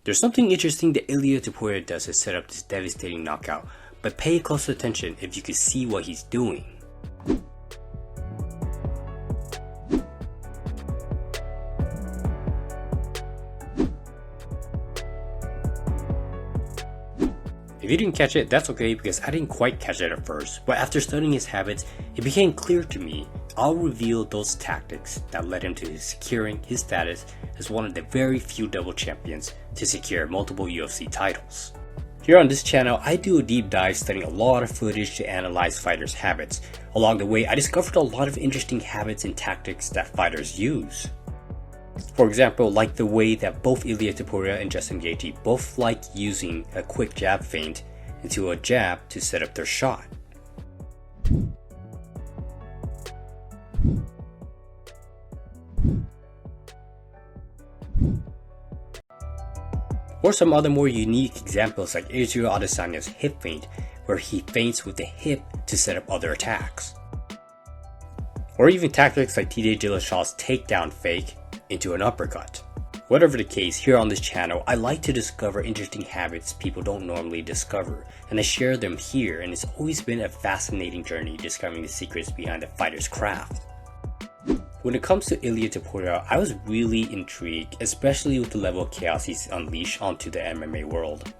There's something interesting that Ilia Topuria does to set up this devastating knockout, but pay close attention if you can see what he's doing. If you didn't catch it, that's okay because I didn't quite catch it at first, but after studying his habits, it became clear to me. I'll reveal those tactics that led him to securing his status as one of the very few double champions to secure multiple UFC titles. Here on this channel, I do a deep dive studying a lot of footage to analyze fighters' habits. Along the way, I discovered a lot of interesting habits and tactics that fighters use. For example, like the way that both Ilia Topuria and Justin Gaethje both like using a quick jab feint into a jab to set up their shot. Or some other more unique examples like Israel Adesanya's hip feint, where he feints with the hip to set up other attacks. Or even tactics like TJ Dillashaw's takedown fake into an uppercut. Whatever the case, here on this channel, I like to discover interesting habits people don't normally discover, and I share them here, and it's always been a fascinating journey discovering the secrets behind the fighter's craft. When it comes to Ilia Topuria, I was really intrigued, especially with the level of chaos he's unleashed onto the MMA world.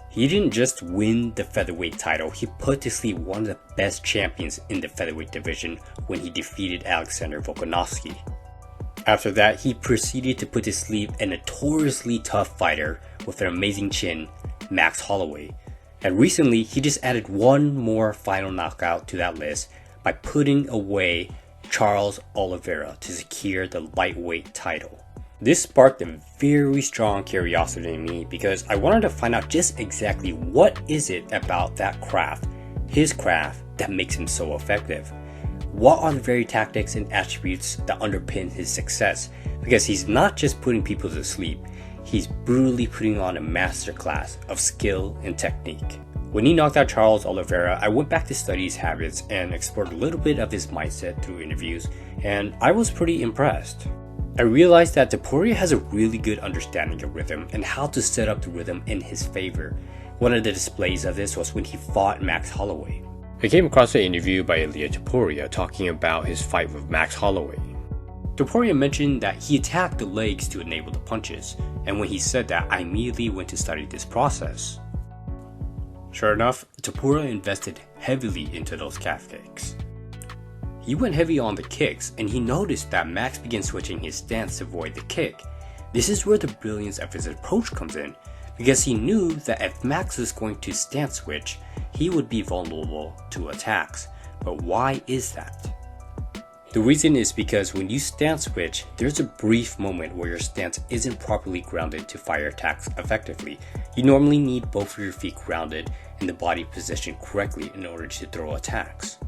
He didn't just win the featherweight title, he put to sleep one of the best champions in the featherweight division when he defeated Alexander Volkanovski. After that, he proceeded to put to sleep a notoriously tough fighter with an amazing chin, Max Holloway. And recently, he just added one more final knockout to that list by putting away Charles Oliveira to secure the lightweight title. This sparked a very strong curiosity in me because I wanted to find out just exactly what is it about that craft, his craft, that makes him so effective. What are the very tactics and attributes that underpin his success? Because he's not just putting people to sleep, he's brutally putting on a masterclass of skill and technique. When he knocked out Charles Oliveira, I went back to study his habits and explored a little bit of his mindset through interviews, and I was pretty impressed. I realized that Topuria has a really good understanding of rhythm and how to set up the rhythm in his favor. One of the displays of this was when he fought Max Holloway. I came across an interview by Ilia Topuria talking about his fight with Max Holloway. Topuria mentioned that he attacked the legs to enable the punches, and when he said that, I immediately went to study this process. Sure enough, Topuria invested heavily into those calf kicks. He went heavy on the kicks, and he noticed that Max began switching his stance to avoid the kick. This is where the brilliance of his approach comes in, because he knew that if Max was going to stance switch, he would be vulnerable to attacks. But why is that? The reason is because when you stance switch, there's a brief moment where your stance isn't properly grounded to fire attacks effectively. You normally need both of your feet grounded and the body positioned correctly in order to throw attacks.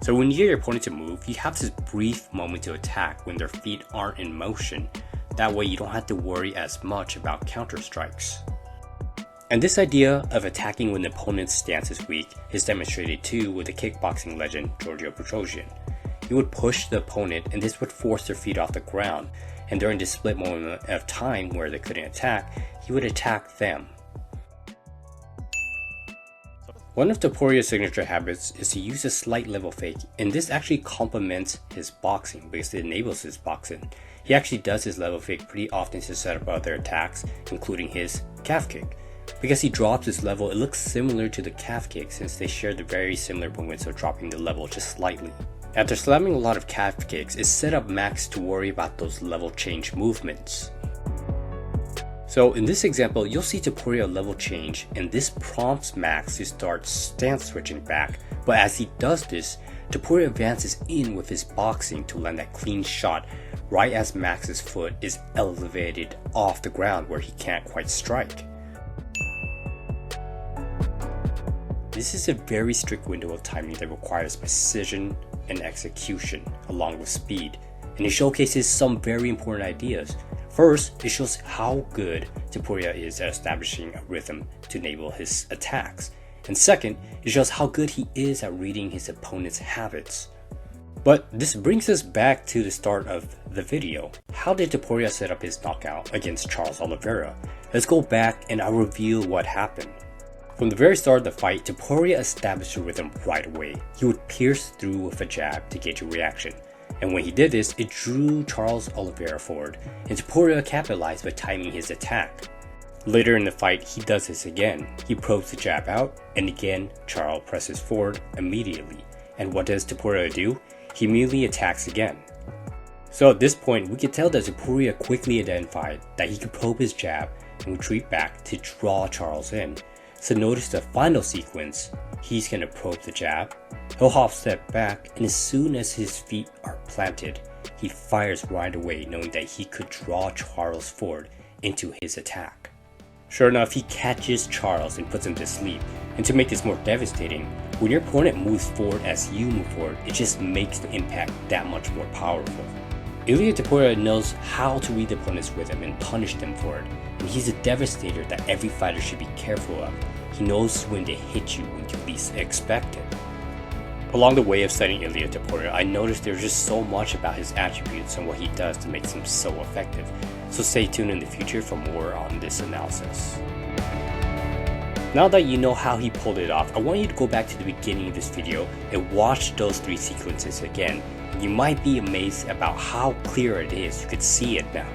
So when you get your opponent to move, you have this brief moment to attack when their feet aren't in motion. That way you don't have to worry as much about counter strikes. And this idea of attacking when the opponent's stance is weak is demonstrated too with the kickboxing legend Giorgio Petrosian. He would push the opponent and this would force their feet off the ground, and during this split moment of time where they couldn't attack, he would attack them. One of Topuria's signature habits is to use a slight level fake, and this actually complements his boxing because it enables his boxing. He actually does his level fake pretty often to set up other attacks, including his calf kick. Because he drops his level, it looks similar to the calf kick since they share the very similar moments of dropping the level just slightly. After slamming a lot of calf kicks, it set up Max to worry about those level change movements. So in this example, you'll see Topuria level change, and this prompts Max to start stance switching back. But as he does this, Topuria advances in with his boxing to land that clean shot right as Max's foot is elevated off the ground where he can't quite strike. This is a very strict window of timing that requires precision and execution along with speed, and it showcases some very important ideas. First, it shows how good Topuria is at establishing a rhythm to enable his attacks, and second, it shows how good he is at reading his opponent's habits. But this brings us back to the start of the video. How did Topuria set up his knockout against Charles Oliveira? Let's go back and I'll reveal what happened. From the very start of the fight, Topuria established a rhythm right away. He would pierce through with a jab to gauge a reaction. And when he did this, it drew Charles Oliveira forward, and Topuria capitalized by timing his attack. Later in the fight, he does this again. He probes the jab out, and again, Charles presses forward immediately. And what does Topuria do? He immediately attacks again. So at this point, we could tell that Topuria quickly identified that he could probe his jab and retreat back to draw Charles in. So notice the final sequence, he's going to probe the jab, he'll half step back, and as soon as his feet are planted, he fires right away, knowing that he could draw Charles forward into his attack. Sure enough, he catches Charles and puts him to sleep. And to make this more devastating, when your opponent moves forward as you move forward, it just makes the impact that much more powerful. Ilia Topuria knows how to read the opponent's rhythm and punish them for it, and he's a devastator that every fighter should be careful of. He knows when to hit you when you least expect it. Along the way of studying Ilia Topuria, I noticed there's just so much about his attributes and what he does to make him so effective, so stay tuned in the future for more on this analysis. Now that you know how he pulled it off, I want you to go back to the beginning of this video and watch those 3 sequences again. You might be amazed about how clear it is. You could see it now.